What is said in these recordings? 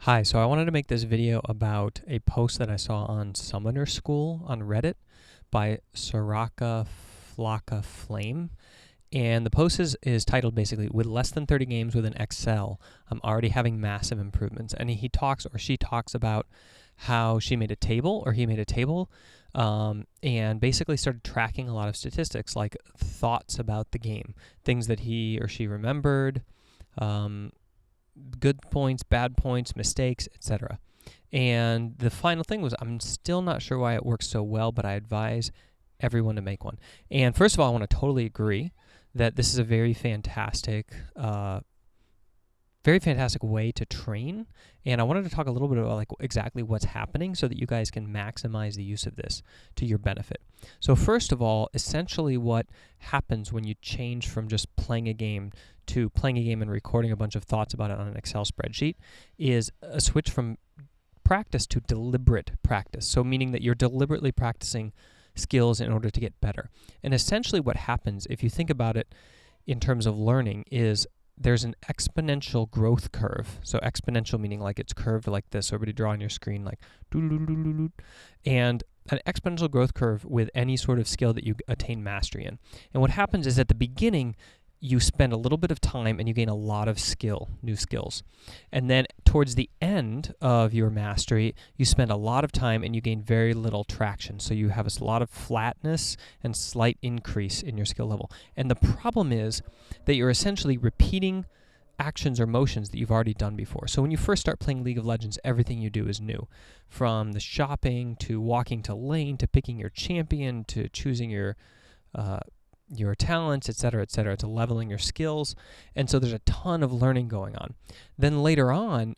Hi, so I wanted to make this video about a post that I saw on Summoner School on Reddit by Soraka Flocka Flame. And the post is titled basically, with less than 30 games with an Excel, I'm already having massive improvements. And he talks, or she talks about how she made a table, or he made a table, and basically started tracking a lot of statistics, like thoughts about the game, things that he or she remembered, good points, bad points, mistakes, etc. And the final thing was, I'm still not sure why it works so well, but I advise everyone to make one. And first of all, I want to totally agree that this is a very fantastic way to train. And I wanted to talk a little bit about exactly what's happening so that you guys can maximize the use of this to your benefit. So first of all, essentially what happens when you change from just playing a game to playing a game and recording a bunch of thoughts about it on an Excel spreadsheet is a switch from practice to deliberate practice. So meaning that you're deliberately practicing skills in order to get better. And essentially what happens, if you think about it in terms of learning, is there's an exponential growth curve. So exponential meaning like it's curved like this. So everybody draw on your screen like doo-doo-doo-doo-doo. And an exponential growth curve with any sort of skill that you attain mastery in. And what happens is at the beginning, you spend a little bit of time and you gain a lot of new skills. And then towards the end of your mastery, you spend a lot of time and you gain very little traction. So you have a lot of flatness and slight increase in your skill level. And the problem is that you're essentially repeating actions or motions that you've already done before. So when you first start playing League of Legends, everything you do is new. From the shopping, to walking to lane, to picking your champion, to choosing your talents, etc., to leveling your skills. And so there's a ton of learning going on. Then later on,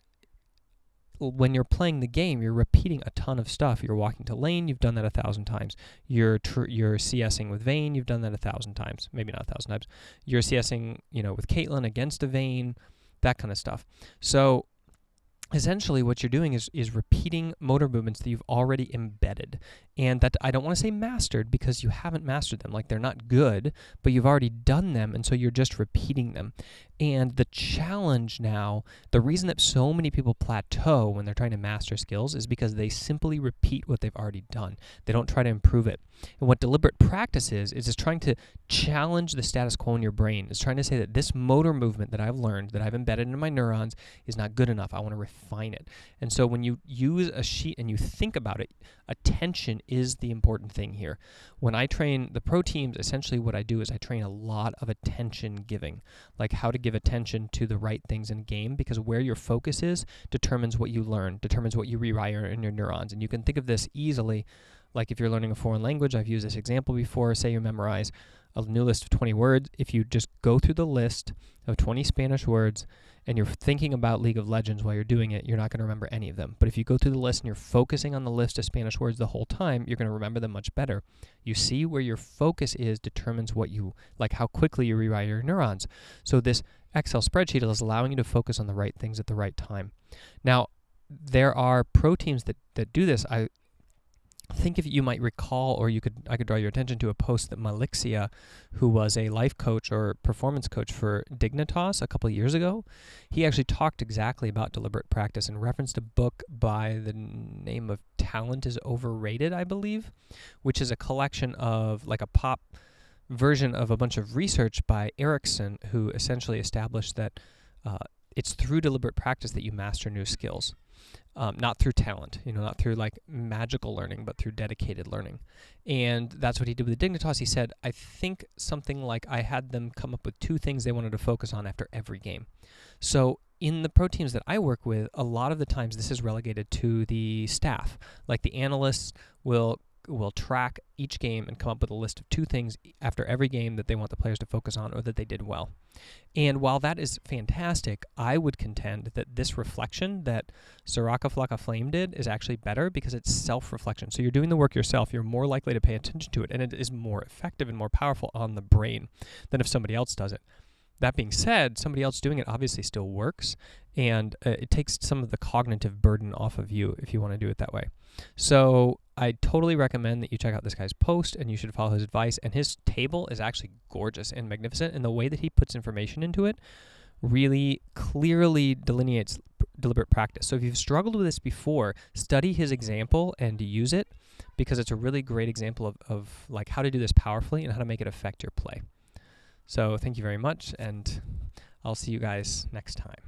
when you're playing the game, you're repeating a ton of stuff. You're walking to lane, you've done that 1,000 times. You're CSing with Vayne, you've done that 1,000 times. Maybe not 1,000 times. You're CSing, with Caitlyn against a Vayne, that kind of stuff. So essentially what you're doing is repeating motor movements that you've already embedded, and that I don't want to say mastered because you haven't mastered them. Like, they're not good, but you've already done them, and so you're just repeating them. And the challenge now, the reason that so many people plateau when they're trying to master skills is because they simply repeat what they've already done. They don't try to improve it. And what deliberate practice is just trying to challenge the status quo in your brain. It's trying to say that this motor movement that I've learned, that I've embedded into my neurons, is not good enough. I want to refine it. And so when you use a sheet and you think about it, attention is the important thing here. When I train the pro teams, essentially what I do is I train a lot of attention giving, like how to give attention to the right things in a game, because where your focus is determines what you learn, determines what you rewire in your neurons. And you can think of this easily, like if you're learning a foreign language. I've used this example before. Say you memorize a new list of 20 words. If you just go through the list of 20 Spanish words and you're thinking about League of Legends while you're doing it, you're not going to remember any of them. But if you go through the list and you're focusing on the list of Spanish words the whole time, you're going to remember them much better. You see, where your focus is determines what you, like how quickly you rewire your neurons. So this Excel spreadsheet is allowing you to focus on the right things at the right time. Now, there are pro teams that do this. I think if you might recall, or I could draw your attention to a post that Malixia, who was a life coach or performance coach for Dignitas a couple of years ago, he actually talked exactly about deliberate practice and referenced a book by the name of Talent is Overrated, I believe, which is a collection of like a pop version of a bunch of research by Erickson, who essentially established that it's through deliberate practice that you master new skills. Not through talent, not through like magical learning, but through dedicated learning. And that's what he did with the Dignitas. He said, I think something like I had them come up with 2 things they wanted to focus on after every game. So in the pro teams that I work with, a lot of the times this is relegated to the staff. Like the analysts will track each game and come up with a list of 2 things after every game that they want the players to focus on or that they did well. And while that is fantastic, I would contend that this reflection that Soraka Flocka Flame did is actually better because it's self-reflection. So you're doing the work yourself, you're more likely to pay attention to it, and it is more effective and more powerful on the brain than if somebody else does it. That being said, somebody else doing it obviously still works, and it takes some of the cognitive burden off of you if you want to do it that way. So I totally recommend that you check out this guy's post, and you should follow his advice. And his table is actually gorgeous and magnificent, and the way that he puts information into it really clearly delineates deliberate practice. So if you've struggled with this before, study his example and use it, because it's a really great example of like how to do this powerfully and how to make it affect your play. So thank you very much, and I'll see you guys next time.